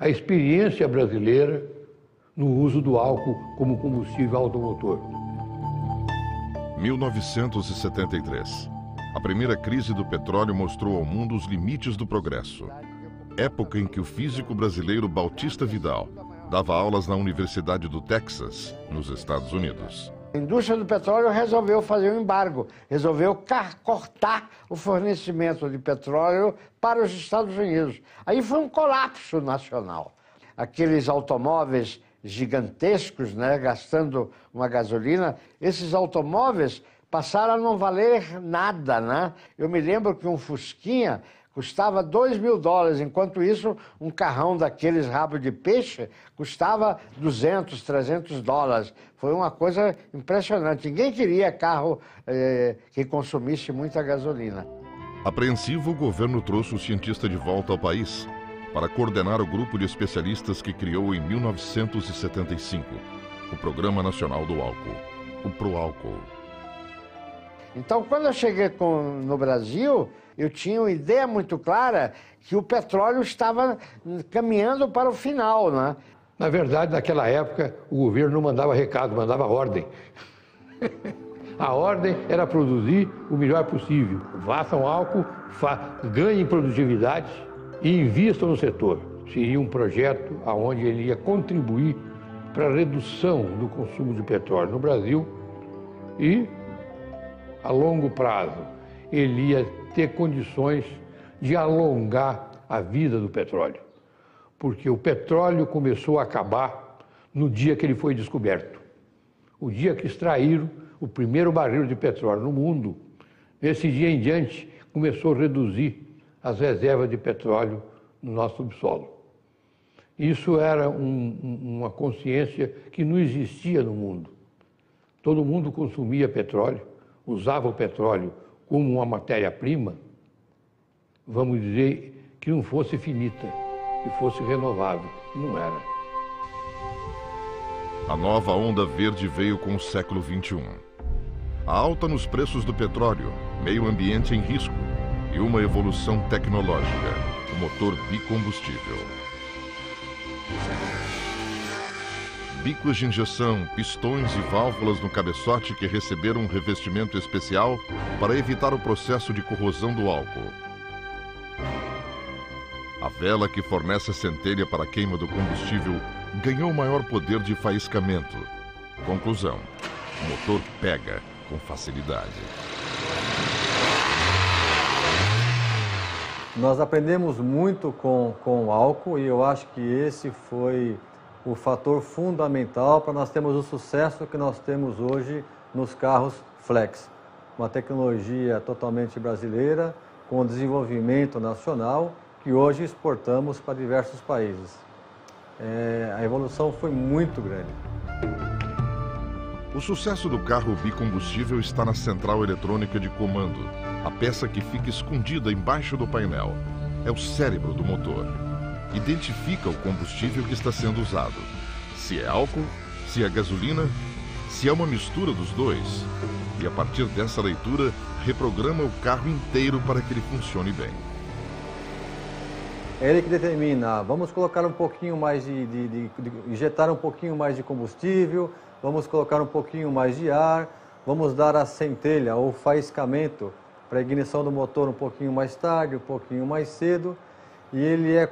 A experiência brasileira no uso do álcool como combustível automotor. 1973. A primeira crise do petróleo mostrou ao mundo os limites do progresso. Época em que o físico brasileiro Bautista Vidal dava aulas na Universidade do Texas, nos Estados Unidos. A indústria do petróleo resolveu fazer um embargo, resolveu cortar o fornecimento de petróleo para os Estados Unidos. Aí foi um colapso nacional. Aqueles automóveis gigantescos, né, gastando uma gasolina, esses automóveis passaram a não valer nada, né? Eu me lembro que um Fusquinha custava $2.000, enquanto isso um carrão daqueles rabo de peixe custava $200, $300. Foi uma coisa impressionante. Ninguém queria carro que consumisse muita gasolina. Apreensivo, o governo trouxe o cientista de volta ao país para coordenar o grupo de especialistas que criou em 1975 o Programa Nacional do Álcool, o Proálcool. Então, quando eu cheguei no Brasil, eu tinha uma ideia muito clara que o petróleo estava caminhando para o final, né? Na verdade, naquela época, o governo não mandava recado, mandava ordem. A ordem era produzir o melhor possível. Façam álcool, ganhem produtividade e invistam no setor. Seria um projeto onde ele ia contribuir para a redução do consumo de petróleo no Brasil e, a longo prazo, ele ia ter condições de alongar a vida do petróleo. Porque o petróleo começou a acabar no dia que ele foi descoberto. O dia que extraíram o primeiro barril de petróleo no mundo, nesse dia em diante, começou a reduzir as reservas de petróleo no nosso subsolo. Isso era uma consciência que não existia no mundo. Todo mundo consumia petróleo, usava o petróleo como uma matéria-prima, vamos dizer, que não fosse finita, que fosse renovável. Não era. A nova onda verde veio com o século XXI. A alta nos preços do petróleo, meio ambiente em risco e uma evolução tecnológica, o motor bicombustível. Bicos de injeção, pistões e válvulas no cabeçote que receberam um revestimento especial para evitar o processo de corrosão do álcool. A vela que fornece a centelha para a queima do combustível ganhou maior poder de faiscamento. Conclusão: o motor pega com facilidade. Nós aprendemos muito com o álcool e eu acho que esse foi o fator fundamental para nós termos o sucesso que nós temos hoje nos carros flex. Uma tecnologia totalmente brasileira, com desenvolvimento nacional, que hoje exportamos para diversos países. A evolução foi muito grande. O sucesso do carro bicombustível está na central eletrônica de comando, a peça que fica escondida embaixo do painel. É o cérebro do motor. Identifica o combustível que está sendo usado. Se é álcool, se é gasolina, se é uma mistura dos dois. E a partir dessa leitura, reprograma o carro inteiro para que ele funcione bem. É ele que determina, vamos colocar um pouquinho mais injetar um pouquinho mais de combustível, vamos colocar um pouquinho mais de ar, vamos dar a centelha ou faiscamento para a ignição do motor um pouquinho mais tarde, um pouquinho mais cedo. E ele é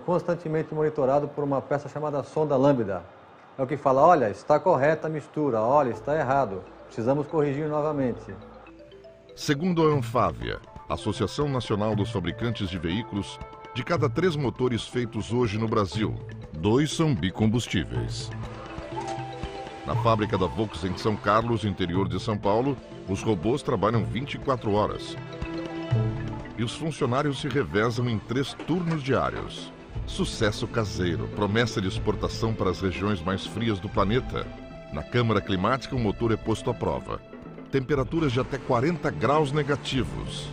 constantemente monitorado por uma peça chamada sonda lambda. É o que fala, olha, está correta a mistura, olha, está errado, precisamos corrigir novamente. Segundo a Anfávia, Associação Nacional dos Fabricantes de Veículos, de cada 3 motores feitos hoje no Brasil, 2 são bicombustíveis. Na fábrica da Volks em São Carlos, interior de São Paulo, os robôs trabalham 24 horas. E os funcionários se revezam em 3 turnos diários. Sucesso caseiro, promessa de exportação para as regiões mais frias do planeta. Na câmara climática, o motor é posto à prova. Temperaturas de até 40 graus negativos.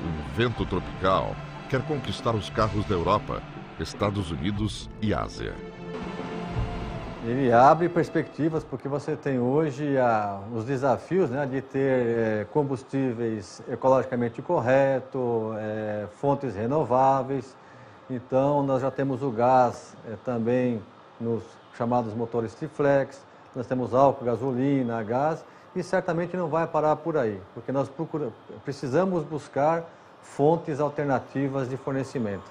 Um vento tropical quer conquistar os carros da Europa, Estados Unidos e Ásia. Ele abre perspectivas porque você tem hoje os desafios, né, de ter combustíveis ecologicamente corretos, fontes renováveis. Então, nós já temos o gás também nos chamados motores triflex, nós temos álcool, gasolina, gás, e certamente não vai parar por aí, porque nós precisamos buscar fontes alternativas de fornecimento.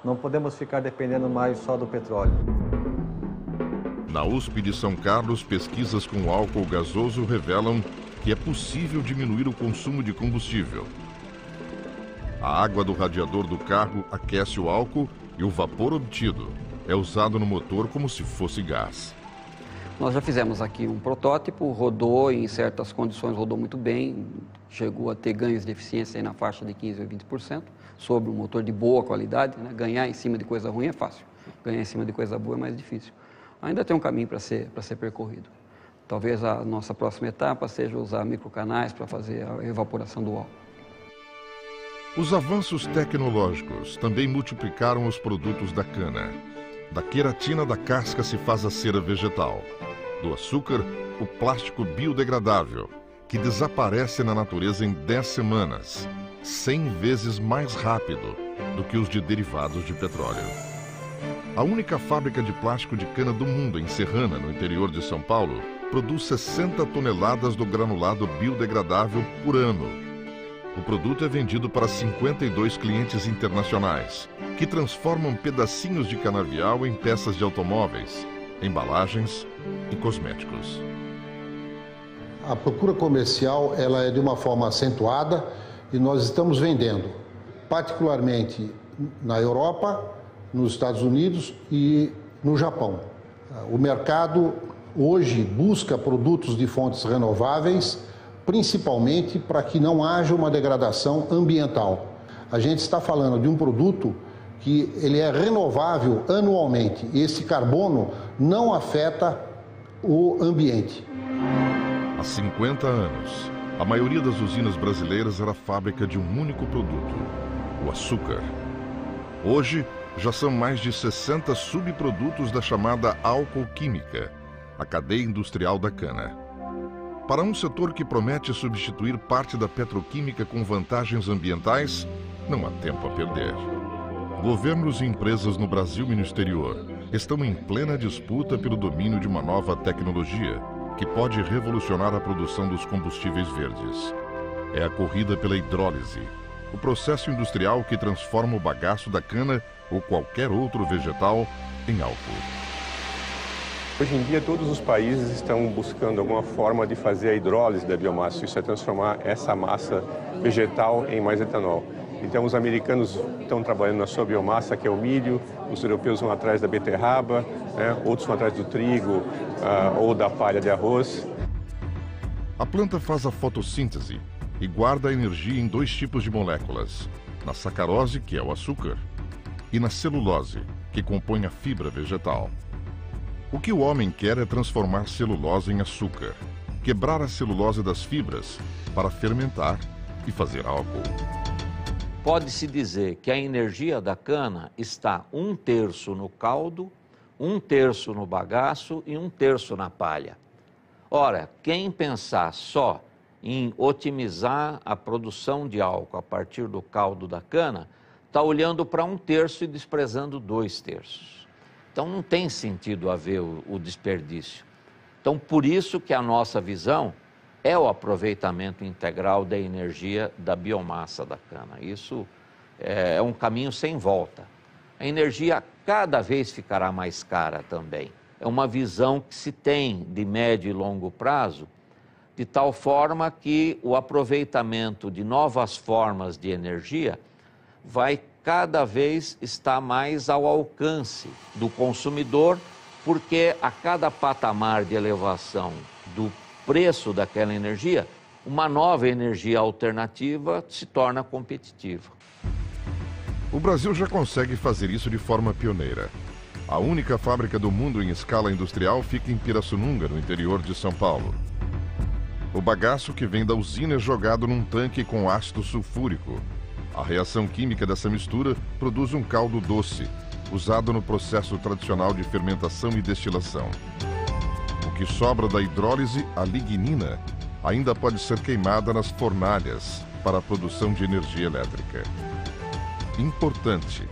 Não podemos ficar dependendo mais só do petróleo. Na USP de São Carlos, pesquisas com álcool gasoso revelam que é possível diminuir o consumo de combustível. A água do radiador do carro aquece o álcool e o vapor obtido é usado no motor como se fosse gás. Nós já fizemos aqui um protótipo, rodou em certas condições, rodou muito bem, chegou a ter ganhos de eficiência aí na faixa de 15% a 20%, sobre um motor de boa qualidade, né? Ganhar em cima de coisa ruim é fácil, ganhar em cima de coisa boa é mais difícil. Ainda tem um caminho para ser percorrido. Talvez a nossa próxima etapa seja usar microcanais para fazer a evaporação do álcool. Os avanços tecnológicos também multiplicaram os produtos da cana. Da queratina da casca se faz a cera vegetal. Do açúcar, o plástico biodegradável, que desaparece na natureza em 10 semanas, 100 vezes mais rápido do que os de derivados de petróleo. A única fábrica de plástico de cana do mundo, em Serrana, no interior de São Paulo, produz 60 toneladas do granulado biodegradável por ano. O produto é vendido para 52 clientes internacionais, que transformam pedacinhos de canavial em peças de automóveis, embalagens e cosméticos. A procura comercial ela é de uma forma acentuada e nós estamos vendendo, particularmente na Europa, nos Estados Unidos e no Japão. O mercado hoje busca produtos de fontes renováveis, principalmente para que não haja uma degradação ambiental. A gente está falando de um produto que ele é renovável anualmente e esse carbono não afeta o ambiente. Há 50 anos, a maioria das usinas brasileiras era fábrica de um único produto, o açúcar. Hoje, já são mais de 60 subprodutos da chamada alcoquímica, a cadeia industrial da cana. Para um setor que promete substituir parte da petroquímica com vantagens ambientais, não há tempo a perder. Governos e empresas no Brasil e no exterior estão em plena disputa pelo domínio de uma nova tecnologia que pode revolucionar a produção dos combustíveis verdes. É a corrida pela hidrólise, o processo industrial que transforma o bagaço da cana ou qualquer outro vegetal em álcool. Hoje em dia, todos os países estão buscando alguma forma de fazer a hidrólise da biomassa, isso é transformar essa massa vegetal em mais etanol. Então, os americanos estão trabalhando na sua biomassa, que é o milho, os europeus vão atrás da beterraba, né? Outros vão atrás do trigo ou da palha de arroz. A planta faz a fotossíntese e guarda a energia em dois tipos de moléculas, na sacarose, que é o açúcar, e na celulose, que compõe a fibra vegetal. O que o homem quer é transformar celulose em açúcar, quebrar a celulose das fibras para fermentar e fazer álcool. Pode-se dizer que a energia da cana está 1/3 no caldo, 1/3 no bagaço e 1/3 na palha. Ora, quem pensar só em otimizar a produção de álcool a partir do caldo da cana, está olhando para 1/3 e desprezando 2/3. Então não tem sentido haver o desperdício. Então por isso que a nossa visão é o aproveitamento integral da energia da biomassa da cana. Isso é um caminho sem volta. A energia cada vez ficará mais cara também. É uma visão que se tem de médio e longo prazo, de tal forma que o aproveitamento de novas formas de energia vai cada vez estar mais ao alcance do consumidor, porque a cada patamar de elevação do preço daquela energia, uma nova energia alternativa se torna competitiva. O Brasil já consegue fazer isso de forma pioneira. A única fábrica do mundo em escala industrial fica em Pirassununga, no interior de São Paulo. O bagaço que vem da usina é jogado num tanque com ácido sulfúrico. A reação química dessa mistura produz um caldo doce, usado no processo tradicional de fermentação e destilação. O que sobra da hidrólise, a lignina, ainda pode ser queimada nas fornalhas para a produção de energia elétrica. Importante,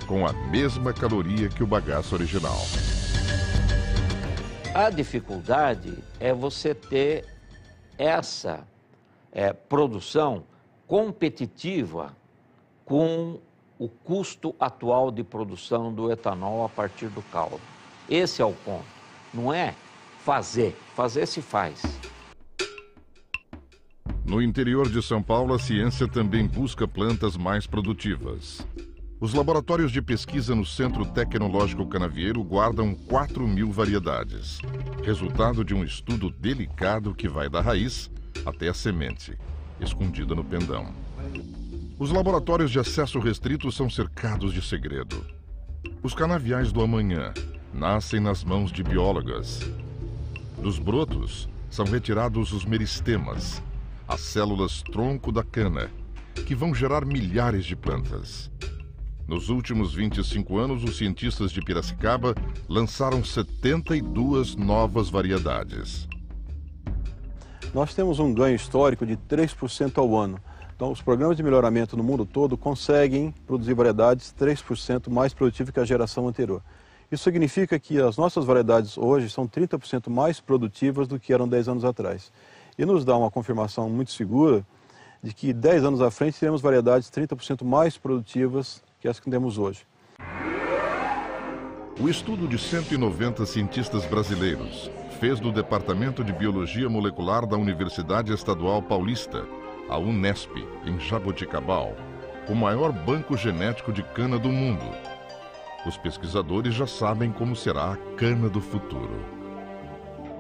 com a mesma caloria que o bagaço original. A dificuldade é você ter essa produção competitiva com o custo atual de produção do etanol a partir do caldo. Esse é o ponto. Não é fazer. Fazer se faz. No interior de São Paulo, a ciência também busca plantas mais produtivas. Os laboratórios de pesquisa no Centro Tecnológico Canavieiro guardam 4.000 variedades, resultado de um estudo delicado que vai da raiz até a semente, escondida no pendão. Os laboratórios de acesso restrito são cercados de segredo. Os canaviais do amanhã nascem nas mãos de biólogas. Dos brotos são retirados os meristemas, as células tronco da cana, que vão gerar milhares de plantas. Nos últimos 25 anos, os cientistas de Piracicaba lançaram 72 novas variedades. Nós temos um ganho histórico de 3% ao ano. Então, os programas de melhoramento no mundo todo conseguem produzir variedades 3% mais produtivas que a geração anterior. Isso significa que as nossas variedades hoje são 30% mais produtivas do que eram 10 anos atrás. E nos dá uma confirmação muito segura de que 10 anos à frente teremos variedades 30% mais produtivas que as que temos hoje. O estudo de 190 cientistas brasileiros fez do Departamento de Biologia Molecular da Universidade Estadual Paulista, a Unesp, em Jaboticabal, o maior banco genético de cana do mundo. Os pesquisadores já sabem como será a cana do futuro.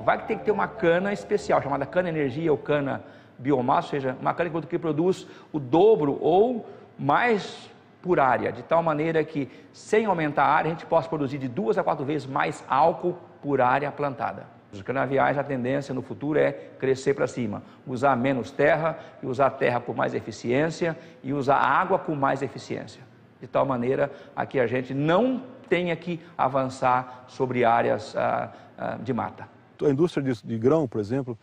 Vai ter que ter uma cana especial, chamada cana energia ou cana biomassa, ou seja, uma cana que produz o dobro ou mais por área, de tal maneira que, sem aumentar a área, a gente possa produzir de 2 a 4 vezes mais álcool por área plantada. Os canaviais, a tendência no futuro é crescer para cima, usar menos terra e usar terra com mais eficiência e usar água com mais eficiência, de tal maneira a que a gente não tenha que avançar sobre áreas de mata. A indústria de grão, por exemplo,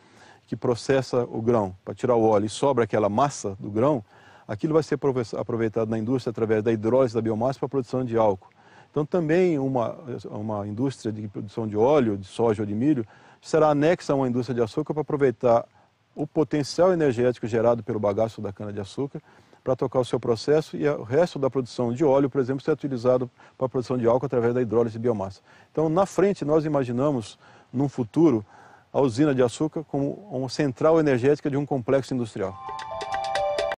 que processa o grão para tirar o óleo e sobra aquela massa do grão, aquilo vai ser aproveitado na indústria através da hidrólise da biomassa para a produção de álcool. Então também uma indústria de produção de óleo, de soja ou de milho, será anexa a uma indústria de açúcar para aproveitar o potencial energético gerado pelo bagaço da cana-de-açúcar para tocar o seu processo e o resto da produção de óleo, por exemplo, ser utilizado para a produção de álcool através da hidrólise de biomassa. Então, na frente, nós imaginamos, num futuro, a usina de açúcar como uma central energética de um complexo industrial.